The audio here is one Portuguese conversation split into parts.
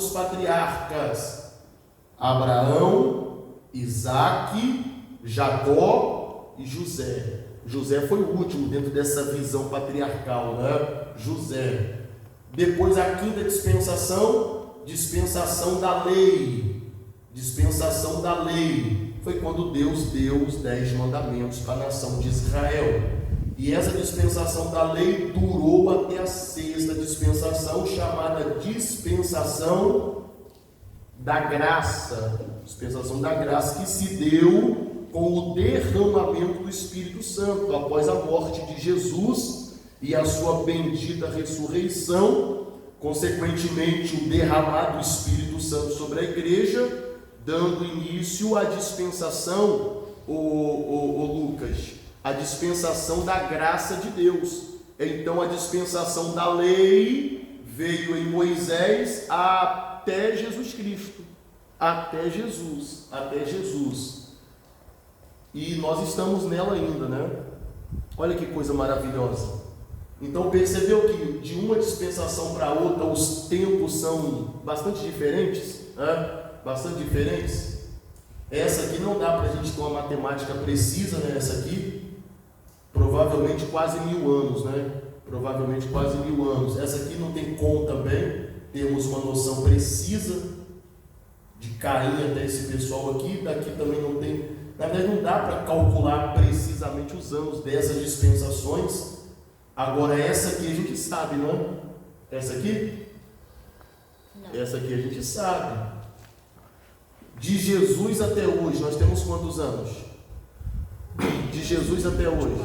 dos patriarcas: Abraão, Isaque, Jacó e José. José foi o último dentro dessa visão patriarcal, né? José. Depois a quinta dispensação, dispensação da lei. Dispensação da lei. Foi quando Deus deu os 10 mandamentos para a nação de Israel. E essa dispensação da lei durou até a sexta dispensação, chamada dispensação da graça. Dispensação da graça que se deu com o derramamento do Espírito Santo, após a morte de Jesus e a sua bendita ressurreição, consequentemente o derramar do Espírito Santo sobre a igreja, dando início à dispensação, Lucas, a dispensação da graça de Deus. Então a dispensação da lei veio em Moisés até Jesus Cristo, até Jesus. E nós estamos nela ainda, né? Olha que coisa maravilhosa. Então percebeu que de uma dispensação para outra os tempos são bastante diferentes, né? Bastante diferentes. Essa aqui não dá para a gente ter uma matemática precisa, né? Essa aqui, provavelmente quase 1000 anos, né? Provavelmente quase 1000 anos. Essa aqui não tem como também termos uma noção precisa de Caim até esse pessoal aqui. Daqui também não tem. Na verdade, não dá para calcular precisamente os anos dessas dispensações. Agora, essa aqui a gente sabe, não? Essa aqui? Não. Essa aqui a gente sabe. De Jesus até hoje, nós temos quantos anos? De Jesus até hoje?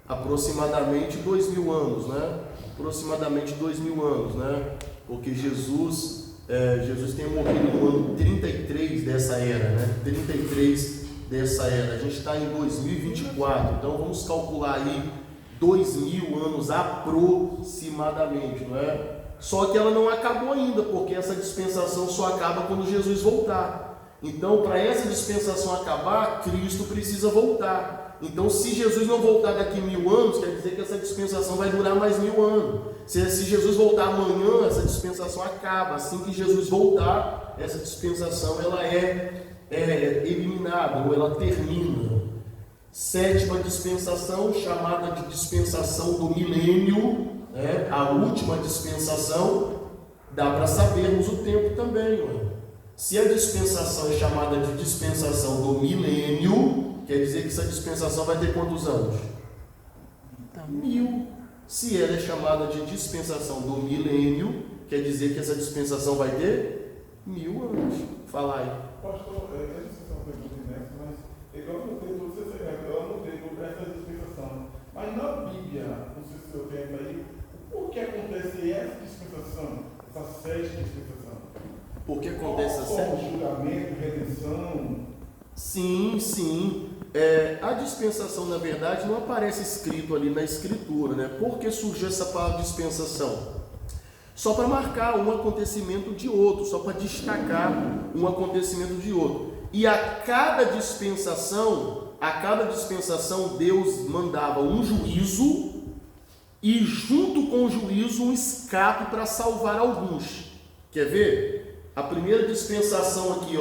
Aproximadamente 2000 anos, né? Aproximadamente 2000 anos, né? Porque Jesus tem morrido no ano 33 dessa era, né? 33 dessa era. A gente está em 2024, então vamos calcular aí 2000 anos aproximadamente, não é? Só que ela não acabou ainda, porque essa dispensação só acaba quando Jesus voltar. Então, para essa dispensação acabar, Cristo precisa voltar. Então, se Jesus não voltar daqui 1000 anos, quer dizer que essa dispensação vai durar mais 1000 anos. Se Jesus voltar amanhã, essa dispensação acaba. Assim que Jesus voltar, essa dispensação ela é eliminada, ou ela termina. Sétima dispensação, chamada de dispensação do milênio, a última dispensação. Dá para sabermos o tempo também, Se a dispensação é chamada de dispensação do milênio, quer dizer que essa dispensação vai ter quantos anos? 1000. Se ela é chamada de dispensação do milênio, quer dizer que essa dispensação vai ter 1000 anos. Fala aí. Pastor, essa é uma pergunta inédita, mas eu anotei sobre essa dispensação. Mas na Bíblia, não sei se eu tenho aí, por que acontece essa dispensação, essa sexta dispensação? Por que acontece essa sexta? Julgamento, redenção. Sim. A dispensação, na verdade, não aparece escrito ali na Escritura, né? Por que surgiu essa palavra dispensação? Só para marcar um acontecimento de outro, só para destacar um acontecimento de outro. E a cada dispensação, Deus mandava um juízo e junto com o juízo um escape para salvar alguns. Quer ver? A primeira dispensação aqui,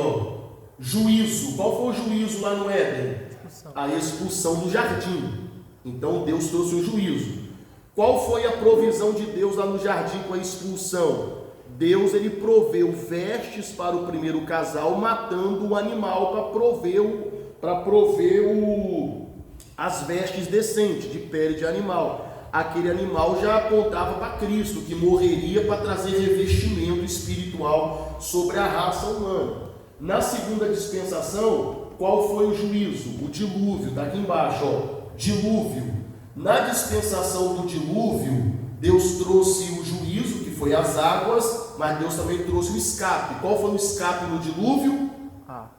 juízo. Qual foi o juízo lá no Éden? A expulsão do jardim. Então Deus trouxe um juízo. Qual foi a provisão de Deus lá no jardim com a expulsão? Deus ele proveu vestes para o primeiro casal, matando um animal para prover as vestes decentes de pele de animal. Aquele animal já apontava para Cristo, que morreria para trazer revestimento espiritual sobre a raça humana. Na segunda dispensação, qual foi o juízo? O dilúvio, está aqui embaixo, dilúvio. Na dispensação do dilúvio, Deus trouxe o juízo, que foi as águas, mas Deus também trouxe o escape. Qual foi o escape no dilúvio?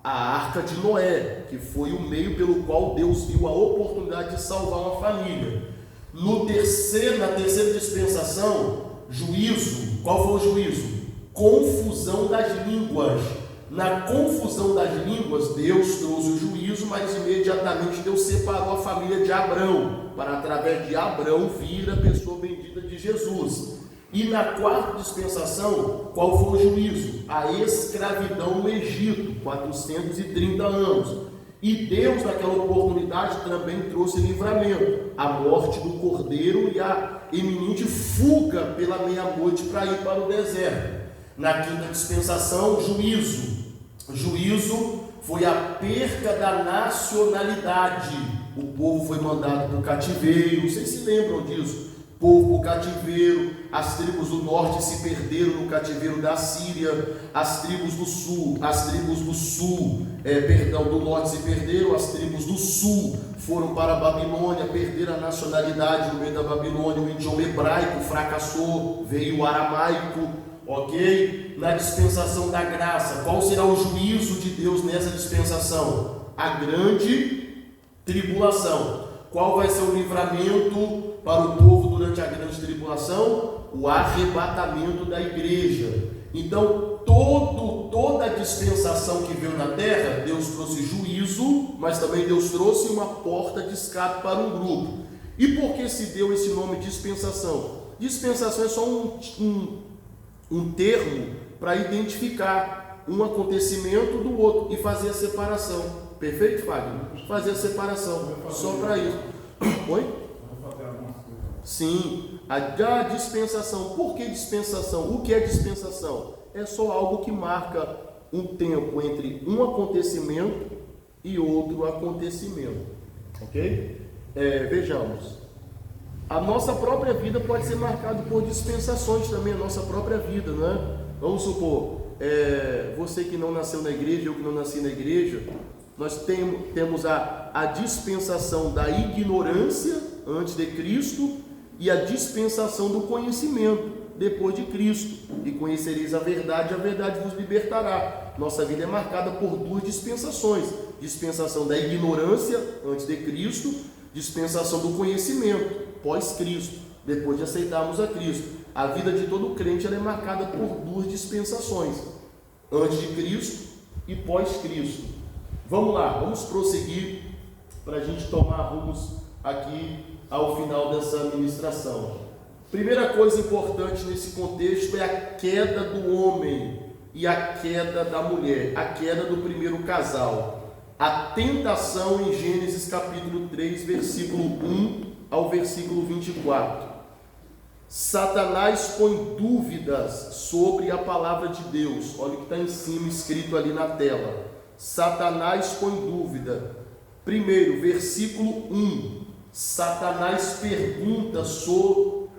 A arca de Noé, que foi o meio pelo qual Deus viu a oportunidade de salvar uma família. Na terceira dispensação, juízo. Qual foi o juízo? Confusão das línguas. Na confusão das línguas, Deus trouxe o juízo, mas imediatamente Deus separou a família de Abrão, para através de Abrão vir a pessoa bendita de Jesus. E na quarta dispensação, qual foi o juízo? A escravidão no Egito, 430 anos. E Deus, naquela oportunidade, também trouxe livramento, a morte do cordeiro e a eminente fuga pela meia-noite para ir para o deserto. Na quinta dispensação, juízo. Juízo foi a perca da nacionalidade. O povo foi mandado para o cativeiro, vocês se lembram disso? Povo para o cativeiro, as tribos do norte se perderam no cativeiro da Síria, as tribos do sul, do norte se perderam, as tribos do sul foram para a Babilônia, perderam a nacionalidade no meio da Babilônia, o idioma hebraico fracassou, veio o aramaico, ok? Na dispensação da graça, qual será o juízo de Deus nessa dispensação? A grande tribulação. Qual vai ser o livramento para o povo durante a grande tribulação? O arrebatamento da igreja. Então, toda a dispensação que veio na terra, Deus trouxe juízo, mas também Deus trouxe uma porta de escape para um grupo. E por que se deu esse nome dispensação? Dispensação é só um termo para identificar um acontecimento do outro e fazer a separação. Perfeito, Fábio? Fazer a separação, só para isso. Oi? Sim, a dispensação. Por que dispensação? O que é dispensação? É só algo que marca um tempo entre um acontecimento e outro acontecimento. Ok? Vejamos. A nossa própria vida pode ser marcada por dispensações também, a nossa própria vida, não é? Vamos supor, você que não nasceu na igreja, eu que não nasci na igreja, nós temos a dispensação da ignorância antes de Cristo e a dispensação do conhecimento depois de Cristo. E conhecereis a verdade vos libertará. Nossa vida é marcada por duas dispensações: dispensação da ignorância antes de Cristo, dispensação do conhecimento pós-Cristo, depois de aceitarmos a Cristo. A vida de todo crente ela é marcada por duas dispensações: antes de Cristo e pós-Cristo. Vamos lá, vamos prosseguir para a gente tomar rumos aqui ao final dessa ministração. Primeira coisa importante nesse contexto é a queda do homem e a queda da mulher, a queda do primeiro casal. A tentação em Gênesis capítulo 3, versículo 1 ao versículo 24. Satanás põe dúvidas sobre a palavra de Deus. Olha o que está em cima escrito ali na tela. Satanás põe dúvida. Primeiro, versículo 1. Satanás pergunta sobre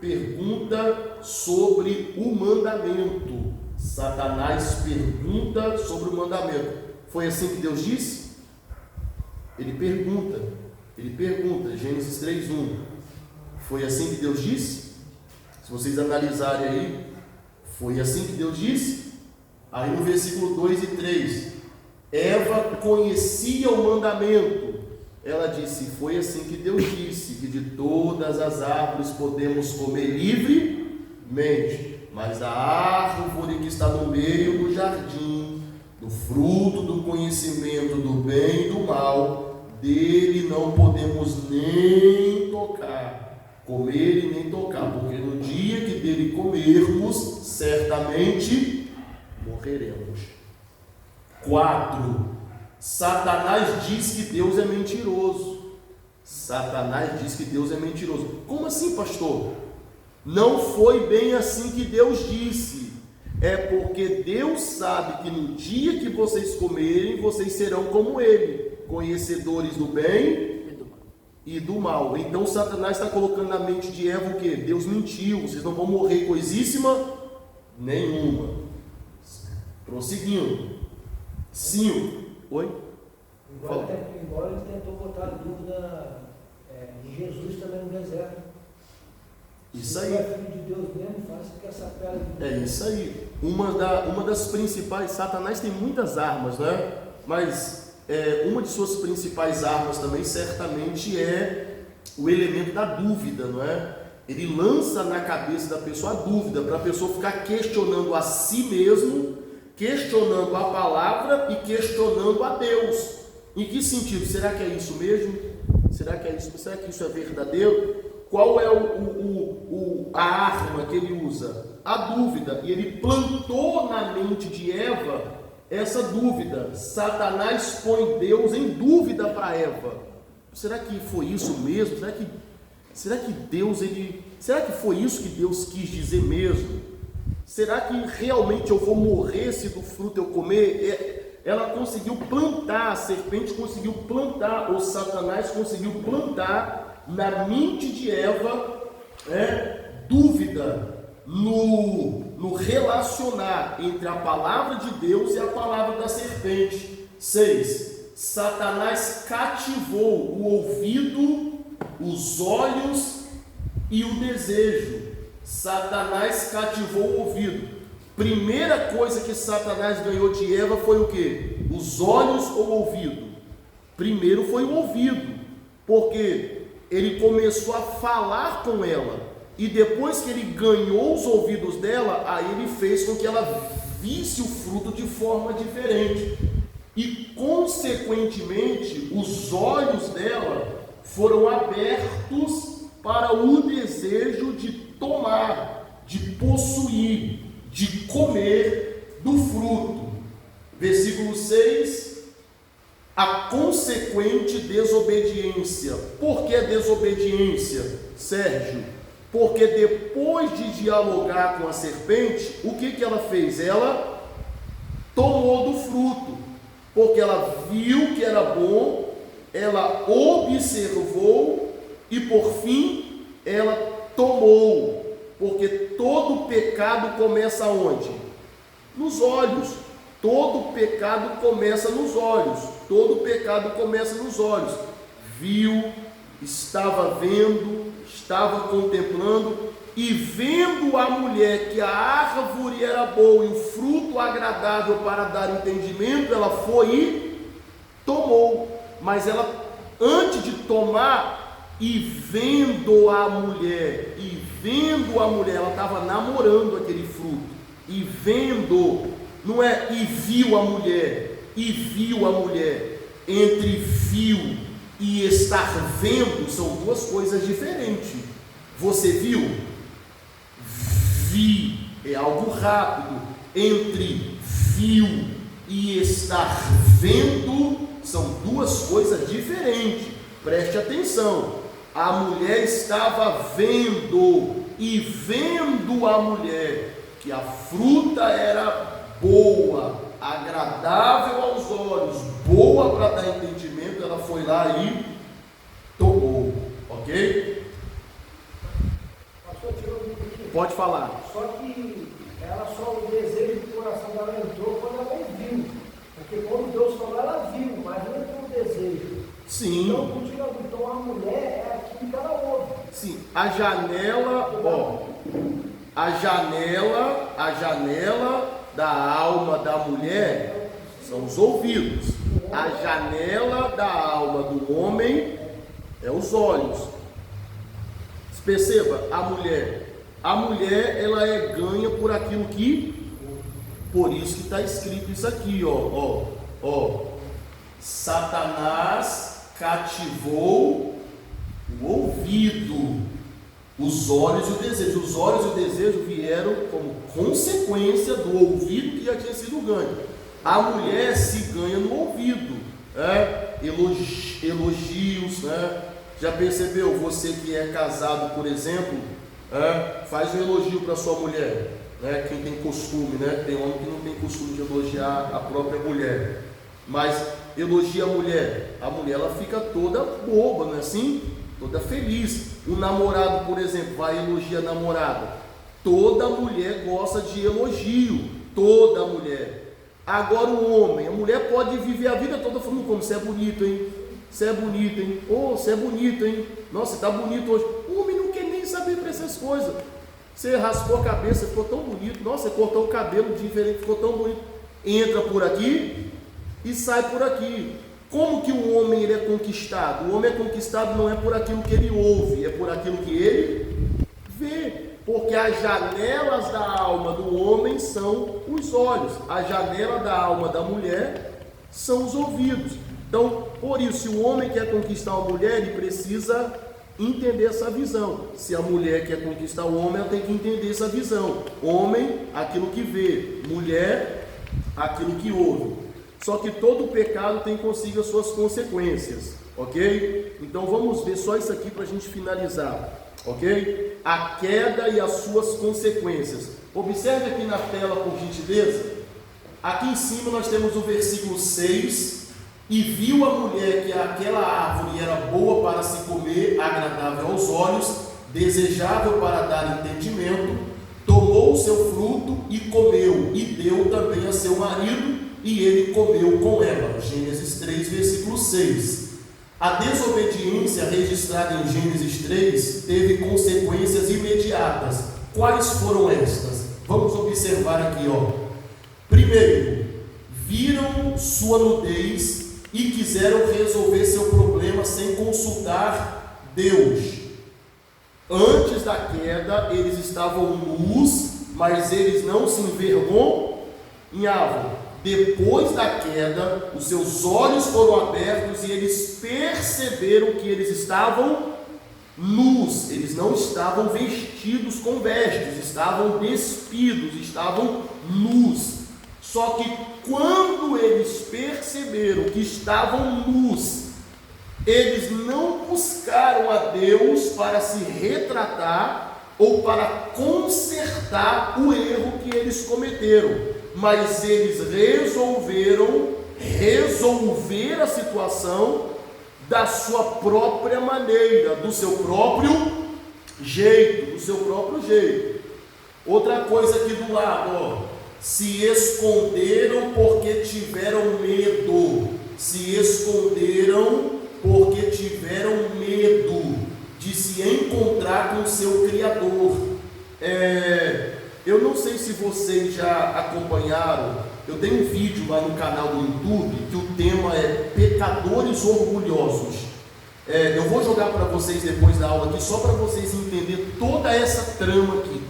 o mandamento. Satanás pergunta sobre o mandamento. Foi assim que Deus disse? Ele pergunta. Gênesis 3:1. Foi assim que Deus disse? Se vocês analisarem aí, foi assim que Deus disse? Aí no versículo 2 e 3, Eva conhecia o mandamento. Ela disse: foi assim que Deus disse, que de todas as árvores podemos comer livremente, mas a árvore que está no meio do jardim, do fruto do conhecimento do bem e do mal, dele não podemos nem tocar, comer e nem tocar, porque no dia que dele comermos, certamente morreremos. 4. Satanás diz que Deus é mentiroso. Satanás diz que Deus é mentiroso. Como assim, pastor? Não foi bem assim que Deus disse. É porque Deus sabe que no dia que vocês comerem, vocês serão como Ele, conhecedores do bem e do mal. Então Satanás está colocando na mente de Eva o quê? Deus mentiu, vocês não vão morrer coisíssima nenhuma. Prosseguindo. 5. Oi? Embora ele tentou botar dúvida de Jesus também no deserto. Isso aí. Se é filho de Deus mesmo, faça que essa pedra de Deus. É isso aí. Uma das principais, Satanás tem muitas armas, né? Mas uma de suas principais armas também certamente é o elemento da dúvida, não é? Ele lança na cabeça da pessoa a dúvida, para a pessoa ficar questionando a si mesmo, questionando a palavra e questionando a Deus. Em que sentido? Será que é isso mesmo? Será que é isso? Será que isso é verdadeiro? qual é a arma que ele usa? A dúvida. E ele plantou na mente de Eva essa dúvida. Satanás põe Deus em dúvida para Eva. Será que foi isso mesmo? Será que foi isso que Deus quis dizer mesmo? Será que realmente eu vou morrer se do fruto eu comer? Ela conseguiu plantar, a serpente conseguiu plantar, ou Satanás conseguiu plantar na mente de Eva dúvida no relacionar entre a palavra de Deus e a palavra da serpente. 6. Satanás cativou o ouvido, os olhos e o desejo. Satanás cativou o ouvido. Primeira coisa que Satanás ganhou de Eva foi o quê? Os olhos ou o ouvido? Primeiro foi o ouvido, porque ele começou a falar com ela, e depois que ele ganhou os ouvidos dela, aí ele fez com que ela visse o fruto de forma diferente, e consequentemente os olhos dela foram abertos para o desejo de tomar, de possuir, de comer do fruto. Versículo 6, a consequente desobediência. Por que desobediência, Sérgio? Porque depois de dialogar com a serpente, o que ela fez? Ela tomou do fruto, porque ela viu que era bom, ela observou e por fim ela tomou, porque todo pecado começa onde? Nos olhos. Todo pecado começa nos olhos. Todo pecado começa nos olhos. Viu, estava vendo, estava contemplando, e vendo a mulher que a árvore era boa e o fruto agradável para dar entendimento, ela foi e tomou. Mas ela, antes de tomar, e vendo a mulher, ela estava namorando aquele fruto, e vendo, não é e viu a mulher, entre viu e estar vendo, são duas coisas diferentes. Você viu? Vi, é algo rápido. Entre viu e estar vendo, são duas coisas diferentes. Preste atenção. A mulher estava vendo, e vendo a mulher que a fruta era boa, agradável aos olhos, boa para dar entendimento, ela foi lá e tomou, ok? Pode falar. Só que o desejo do coração dela entrou quando ela ouviu, porque quando Deus falou, ela viu, mas não entrou o desejo. Sim. Então a mulher é aquilo que ela ouve. Sim, a janela da alma da mulher são os ouvidos. A janela da alma do homem é os olhos. Perceba, a mulher ela é ganha por aquilo que, por isso que está escrito isso aqui, ó. Satanás cativou o ouvido, os olhos e o desejo. Os olhos e o desejo vieram como consequência do ouvido que já tinha sido ganho. A mulher se ganha no ouvido, elogios, Já percebeu? Você que é casado, por exemplo, faz um elogio para sua mulher, Quem tem costume, Tem homem que não tem costume de elogiar a própria mulher, mas elogia a mulher ela fica toda boba, não é assim? Toda feliz. O namorado, por exemplo, vai elogiar a namorada. Toda mulher gosta de elogio, toda mulher. Agora o homem, a mulher pode viver a vida toda falando como você é bonito, hein? Você é bonito, hein? Oh, você é bonito, hein? Nossa, você está bonito hoje. O homem não quer nem saber para essas coisas. Você raspou a cabeça, ficou tão bonito. Nossa, você cortou o cabelo diferente, ficou tão bonito. Entra por aqui e sai por aqui. Como que o homem ele é conquistado? O homem é conquistado não é por aquilo que ele ouve, é por aquilo que ele vê. Porque as janelas da alma do homem são os olhos, a janela da alma da mulher são os ouvidos. Então, por isso, se o homem quer conquistar uma mulher, ele precisa entender essa visão. Se a mulher quer conquistar o homem, ela tem que entender essa visão. Homem, aquilo que vê. Mulher, aquilo que ouve. Só que todo pecado tem consigo as suas consequências, ok? Então vamos ver só isso aqui para a gente finalizar, ok? A queda e as suas consequências. Observe aqui na tela, por gentileza. Aqui em cima nós temos o versículo 6. E viu a mulher que aquela árvore era boa para se comer, agradável aos olhos, desejável para dar entendimento, tomou o seu fruto e comeu, e deu também a seu marido, e ele comeu com ela. Gênesis 3, versículo 6. A desobediência registrada em Gênesis 3 teve consequências imediatas. Quais foram estas? Vamos observar aqui, ó. Primeiro, viram sua nudez e quiseram resolver seu problema sem consultar Deus. Antes da queda, eles estavam nus, mas eles não se envergonhavam. Depois da queda, os seus olhos foram abertos e eles perceberam que eles estavam nus. Eles não estavam vestidos com vestes, estavam despidos, estavam nus. Só que quando eles perceberam que estavam nus, eles não buscaram a Deus para se retratar ou para consertar o erro que eles cometeram, mas eles resolveram resolver a situação da sua própria maneira, do seu próprio jeito, Outra coisa aqui do lado, ó. Se esconderam porque tiveram medo. Se esconderam porque tiveram medo de se encontrar com o seu Criador. Eu não sei se vocês já acompanharam. Eu tenho um vídeo lá no canal do YouTube que o tema é Pecadores Orgulhosos. Eu vou jogar para vocês depois da aula aqui, só para vocês entenderem toda essa trama aqui.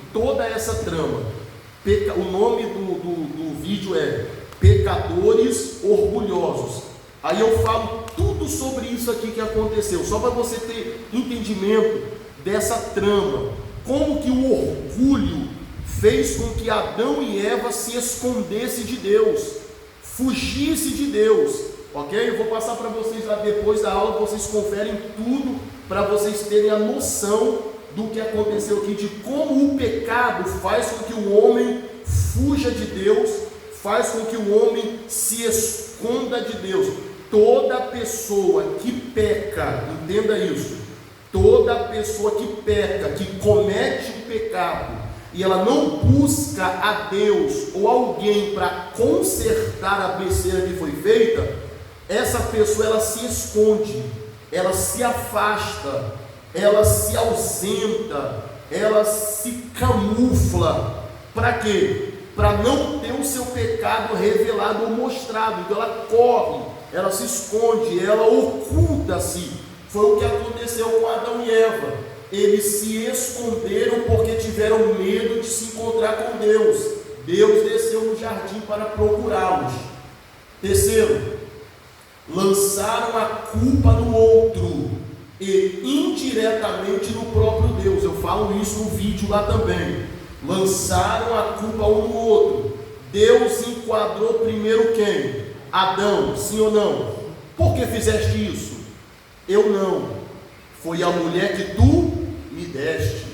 O nome do vídeo é Pecadores Orgulhosos. Aí eu falo tudo sobre isso aqui que aconteceu, só para você ter entendimento dessa trama. Como que o orgulho fez com que Adão e Eva se escondessem de Deus, fugisse de Deus, ok? Eu vou passar para vocês lá depois da aula, vocês conferem tudo, para vocês terem a noção do que aconteceu aqui, de como o pecado faz com que o homem fuja de Deus, faz com que o homem se esconda de Deus. Toda pessoa que peca, entenda isso, toda pessoa que peca, que comete o pecado, e ela não busca a Deus ou alguém para consertar a besteira que foi feita, essa pessoa ela se esconde, ela se afasta, ela se ausenta, ela se camufla. Para quê? Para não ter o seu pecado revelado ou mostrado. Então ela corre, ela se esconde, ela oculta-se. Foi o que aconteceu com Adão e Eva. Eles se esconderam porque tiveram medo de se encontrar com Deus. Deus desceu no jardim para procurá-los. Terceiro, lançaram a culpa no outro e indiretamente no próprio Deus. Eu falo isso no vídeo lá também. Lançaram a culpa um no outro. Deus enquadrou primeiro quem? Adão, sim ou não? Por que fizeste isso? Eu não. Foi a mulher que tu me deste.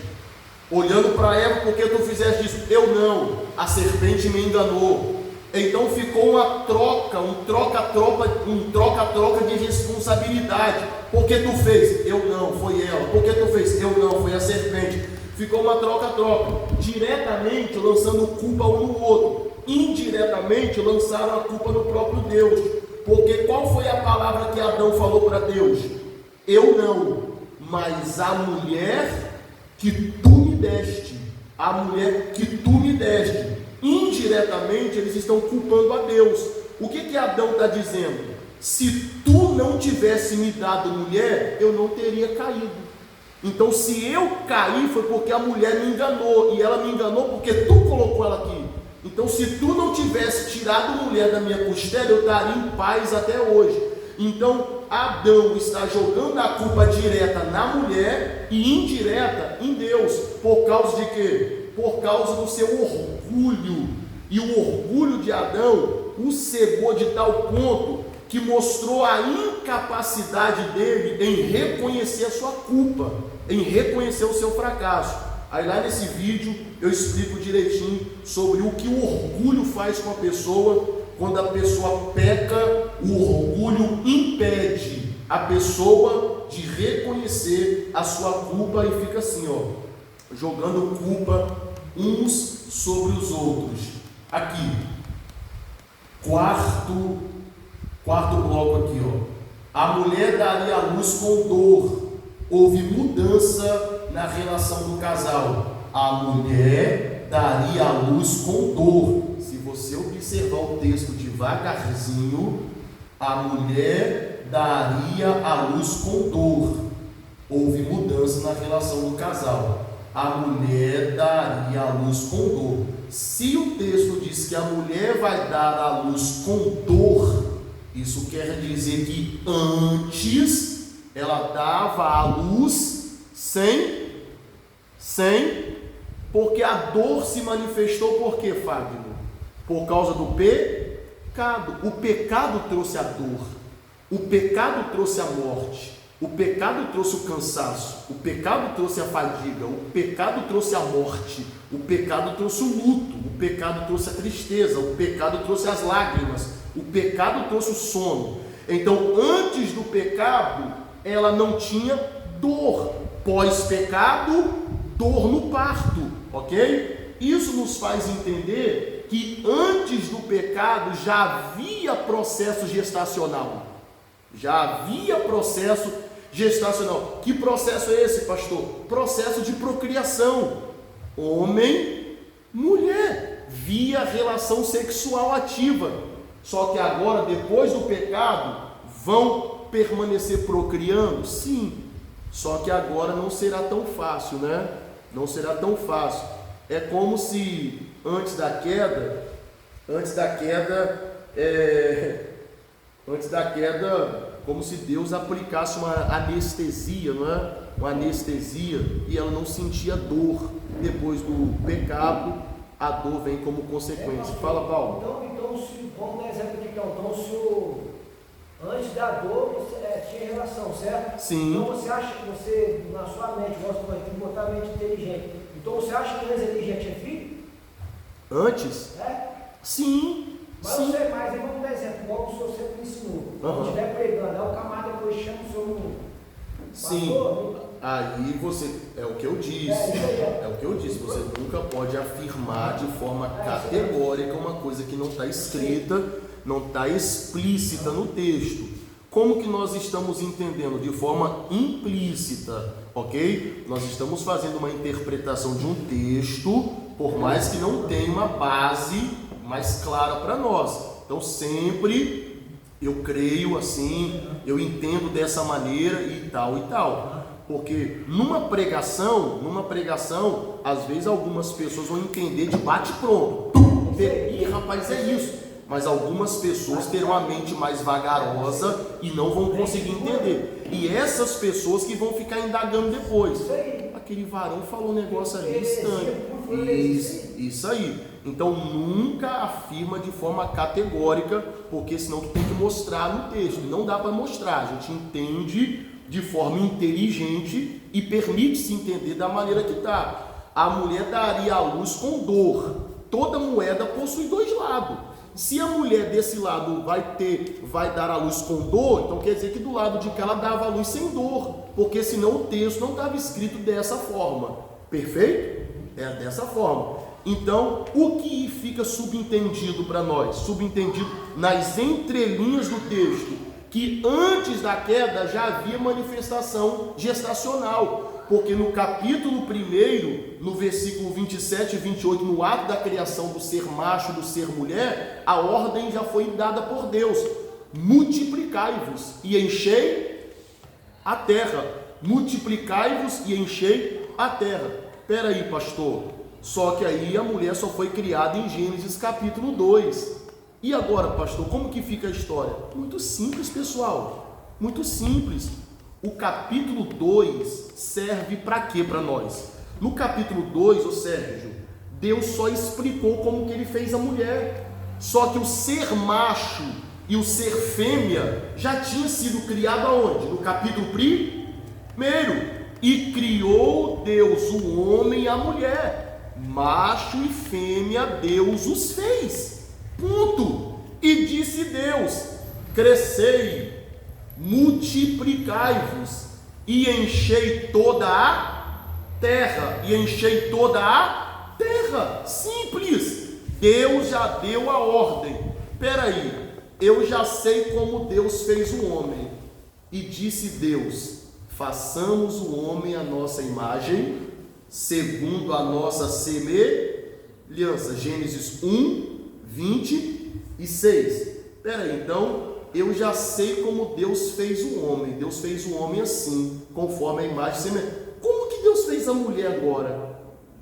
Olhando para Eva, por que tu fizeste isso? Eu não. A serpente me enganou. Então ficou uma troca, um troca-troca de responsabilidade. Por que tu fez? Eu não, foi ela. Por que tu fez? Eu não, foi a serpente. Ficou uma troca-troca. Diretamente lançando culpa um no outro. Indiretamente lançaram a culpa no próprio Deus. Porque qual foi a palavra que Adão falou para Deus? Eu não, mas a mulher que tu me deste. A mulher que tu me deste. Indiretamente eles estão culpando a Deus. O que Adão está dizendo? Se tu não tivesse me dado mulher, eu não teria caído. Então se eu caí foi porque a mulher me enganou. E ela me enganou porque tu colocou ela aqui. Então se tu não tivesse tirado mulher da minha costela, eu estaria em paz até hoje. Então, Adão está jogando a culpa direta na mulher e indireta em Deus. Por causa de quê? Por causa do seu orgulho. E o orgulho de Adão o cegou de tal ponto que mostrou a incapacidade dele em reconhecer a sua culpa, em reconhecer o seu fracasso. Aí lá nesse vídeo eu explico direitinho sobre o que o orgulho faz com a pessoa. Quando a pessoa peca, o orgulho impede a pessoa de reconhecer a sua culpa e fica assim, jogando culpa uns sobre os outros. Aqui, quarto bloco aqui, a mulher daria à luz com dor. Houve mudança na relação do casal. A mulher daria à luz com dor. Se você observar o texto devagarzinho, a mulher daria à luz com dor. Houve mudança na relação do casal. A mulher daria à luz com dor. Se o texto diz que a mulher vai dar à luz com dor, isso quer dizer que antes ela dava à luz sem, porque a dor se manifestou por quê, Fábio? Por causa do pecado. O pecado trouxe a dor, o pecado trouxe a morte, o pecado trouxe o cansaço, o pecado trouxe a fadiga, o pecado trouxe a morte, o pecado trouxe o luto, o pecado trouxe a tristeza, o pecado trouxe as lágrimas, o pecado trouxe o sono. Então, antes do pecado, ela não tinha dor. Pós-pecado, dor no parto, ok? Isso nos faz entender que antes do pecado já havia processo gestacional. Já havia processo gestacional. Que processo é esse, pastor? Processo de procriação. Homem, mulher, via relação sexual ativa. Só que agora, depois do pecado, vão permanecer procriando? Sim. Só que agora não será tão fácil, né? Não será tão fácil. É como se antes da queda, como se Deus aplicasse uma anestesia, não é? Uma anestesia, e ela não sentia dor. Depois do pecado, a dor vem como consequência. Fala, Paulo. Então, vamos dar exemplo aqui, então, antes da dor tinha relação, certo? Sim. Então você acha que você, na sua mente, tem que botar a mente inteligente. Então você acha que antes inteligente é filho? Antes? É? Sim. Mas sim. você mais, aí vamos dar exemplo, igual o senhor sempre me ensinou. Quando estiver pregando, aí o camarada depois chama o senhor no. Sim. Aí você, é o que eu disse, é o que eu disse, você nunca pode afirmar de forma categórica uma coisa que não está escrita, não está explícita no texto. Como que nós estamos entendendo? De forma implícita, ok? Nós estamos fazendo uma interpretação de um texto, por mais que não tenha uma base mais clara para nós. Então sempre eu creio assim, eu entendo dessa maneira e tal. Porque numa pregação, às vezes algumas pessoas vão entender de bate-pronto. Ih, rapaz, é isso. Mas algumas pessoas terão a mente mais vagarosa e não vão conseguir entender. E essas pessoas que vão ficar indagando depois. Aquele varão falou um negócio ali estranho. Isso aí. Então nunca afirma de forma categórica, porque senão tu tem que mostrar no texto. Não dá para mostrar, a gente entende de forma inteligente e permite-se entender da maneira que está. A mulher daria à luz com dor. Toda moeda possui dois lados. Se a mulher desse lado vai dar à luz com dor, então quer dizer que do lado de cá ela dava à luz sem dor, porque senão o texto não estava escrito dessa forma. Perfeito? É dessa forma. Então, o que fica subentendido para nós? Subentendido nas entrelinhas do texto, que antes da queda já havia manifestação gestacional. Porque no capítulo 1, no versículo 27 e 28, no ato da criação do ser macho e do ser mulher, a ordem já foi dada por Deus: multiplicai-vos e enchei a terra. Multiplicai-vos e enchei a terra. Espera aí, pastor. Só que aí a mulher só foi criada em Gênesis capítulo 2. E agora, pastor, como que fica a história? Muito simples, pessoal. Muito simples. O capítulo 2 serve para quê para nós? No capítulo 2, ô Sérgio, Deus só explicou como que ele fez a mulher. Só que o ser macho e o ser fêmea já tinha sido criado aonde? No capítulo 1. E criou Deus o homem e a mulher. Macho e fêmea Deus os fez. Ponto. E disse Deus: crescei, multiplicai-vos e enchei toda a terra. E enchei toda a terra. Simples. Deus já deu a ordem. Peraí, eu já sei como Deus fez o homem. E disse Deus: façamos o homem à nossa imagem, segundo a nossa semelhança. Gênesis 1:26. Peraí, então eu já sei como Deus fez o homem. Deus fez o homem assim, conforme a imagem e semelhança. Como que Deus fez a mulher agora?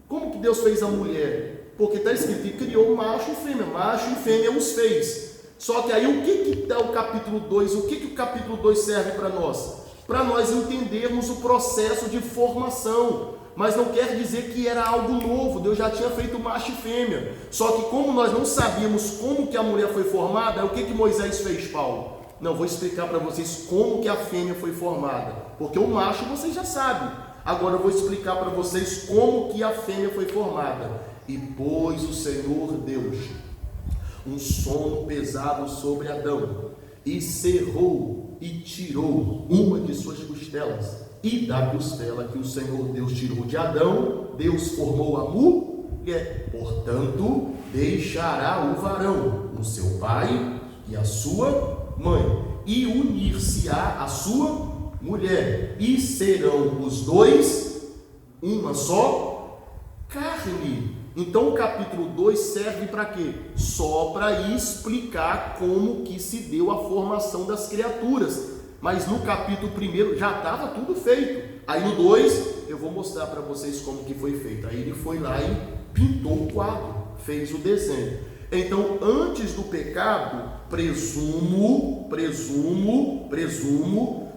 Como que Deus fez a mulher? Porque está escrito, e criou macho e fêmea os fez. Só que aí o que dá o capítulo 2? O que o capítulo 2 serve para nós? Para nós entendermos o processo de formação. Mas não quer dizer que era algo novo, Deus já tinha feito macho e fêmea. Só que como nós não sabíamos como que a mulher foi formada, o que Moisés fez, Paulo? Não, vou explicar para vocês como que a fêmea foi formada. Porque o macho vocês já sabem. Agora eu vou explicar para vocês como que a fêmea foi formada. E pôs o Senhor Deus um sono pesado sobre Adão, e cerrou e tirou uma de suas costelas, e da costela que o Senhor Deus tirou de Adão, Deus formou a mulher. Portanto, deixará o varão o seu pai e a sua mãe, e unir-se-á a sua mulher, e serão os dois uma só carne. Então o capítulo 2 serve para quê? Só para explicar como que se deu a formação das criaturas. Mas no capítulo 1 já estava tudo feito. Aí no 2 eu vou mostrar para vocês como que foi feito. Aí ele foi lá e pintou o quadro, fez o desenho. Então antes do pecado, presumo,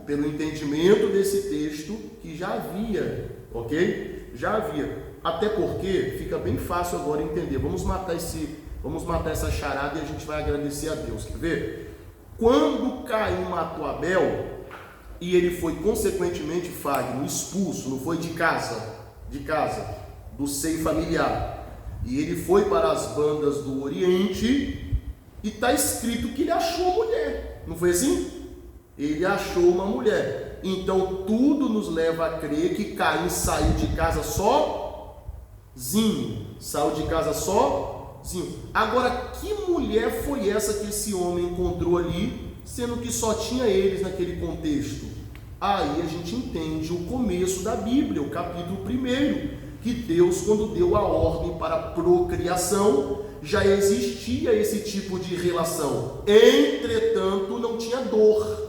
pelo entendimento desse texto, que já havia, ok? Já havia. Até porque fica bem fácil agora entender. Vamos matar essa charada e a gente vai agradecer a Deus. Quer ver? Quando Caim matou Abel, e ele foi consequentemente, Fagner, expulso, não foi de casa, do seio familiar, e ele foi para as bandas do Oriente, e está escrito que ele achou a mulher, não foi assim? Ele achou uma mulher. Então tudo nos leva a crer que Caim saiu de casa sozinho. Agora, que mulher foi essa que esse homem encontrou ali, sendo que só tinha eles naquele contexto? Aí a gente entende o começo da Bíblia, o capítulo 1, que Deus, quando deu a ordem para a procriação, já existia esse tipo de relação. Entretanto, não tinha dor.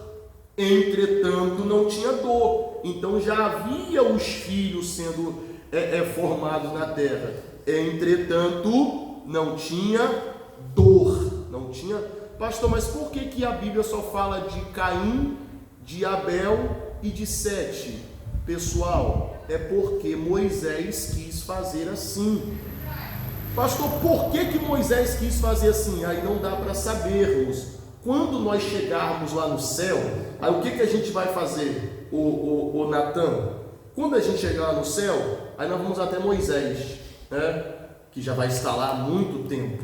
Então já havia os filhos sendo formados na terra. Entretanto, não tinha dor. Pastor, mas por que a Bíblia só fala de Caim, de Abel e de Sete? Pessoal, é porque Moisés quis fazer assim. Pastor, por que Moisés quis fazer assim? Aí não dá para sabermos. Quando nós chegarmos lá no céu, aí o que a gente vai fazer, o Natan? Quando a gente chegar lá no céu, aí nós vamos até Moisés, né? Que já vai estar lá há muito tempo.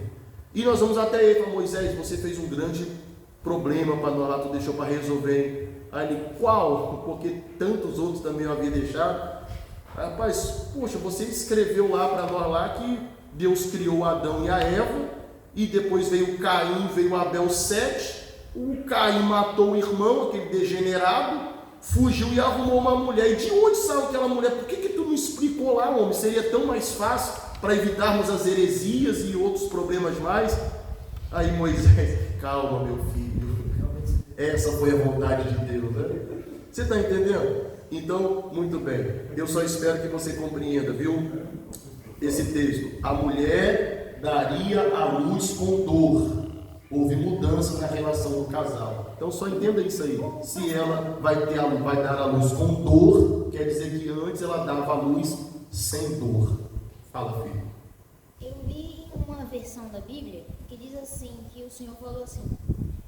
E nós vamos até ele para Moisés, você fez um grande problema para nós lá, tu deixou para resolver. Aí ele, qual? Porque tantos outros também eu havia deixado. Aí, rapaz, poxa, você escreveu lá para nós lá que Deus criou Adão e a Eva, e depois veio Caim, veio Abel, Sete. O Caim matou o irmão, aquele degenerado, fugiu e arrumou uma mulher. E de onde saiu aquela mulher? Por que tu não explicou lá, homem? Seria tão mais fácil para evitarmos as heresias e outros problemas mais. Aí Moisés, calma, meu filho, essa foi a vontade de Deus, né? Você está entendendo? Então, muito bem, eu só espero que você compreenda, viu? Esse texto, a mulher daria à luz com dor. Houve mudança na relação do casal. Então só entenda isso aí. Se ela vai dar a luz com dor, quer dizer que antes ela dava a luz sem dor. Fala, filho. Eu li uma versão da Bíblia que diz assim, que o Senhor falou assim: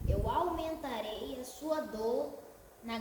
eu aumentarei a sua dor na